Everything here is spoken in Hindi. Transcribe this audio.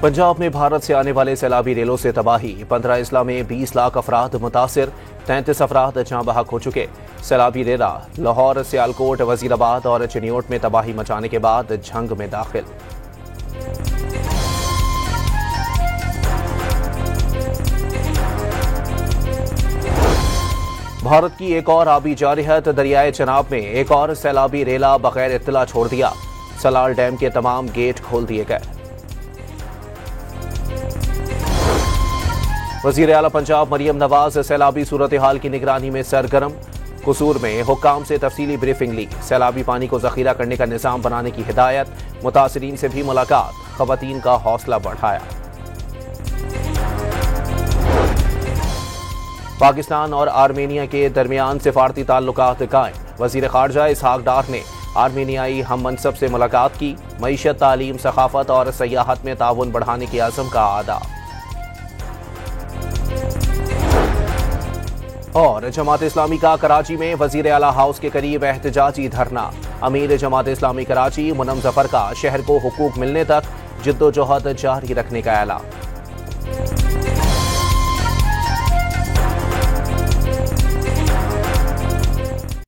पंजाब में भारत से आने वाले सैलाबी रेलों से तबाही। 15 अजला में 20 लाख अफराद मुतासिर, 33 अफराद जहां बहक हो चुके। सैलाबी रेला लाहौर, सियालकोट, वजीराबाद और चिन्योट में तबाही मचाने के बाद झंग में दाखिल। भारत की एक और आबी जारहत, दरियाए चनाब में एक और सैलाबी रेला बगैर इत्तला छोड़ दिया। सलाल डैम के तमाम गेट खोल दिए गए। वजीर आला पंजाब मरियम नवाज सैलाबी सूरत हाल की निगरानी में सरगर्म। कसूर में हुक्काम से तफसीली ब्रीफिंग ली। सैलाबी पानी को जखीरा करने का निजाम बनाने की हिदायत। मुतासिरीन से भी मुलाकात, खवातीन का हौसला बढ़ाया। पाकिस्तान और आर्मेनिया के दरमियान सिफारती ताल्लुकात कायम। वजीर खारजा इसहाक डार ने आर्मेनियाई हम मनसब से मुलाकात की। मईशत, तालीम, सखाफत और सयाहत में ताउन बढ़ाने की आज़म का आदा। और जमात इस्लामी का कराची में वजीर आला हाउस के करीब एहतजाजी धरना। अमीर जमात इस्लामी कराची मुनम जफर का शहर को हुकूक मिलने तक जिद्दोजहद जारी रखने का ऐलान।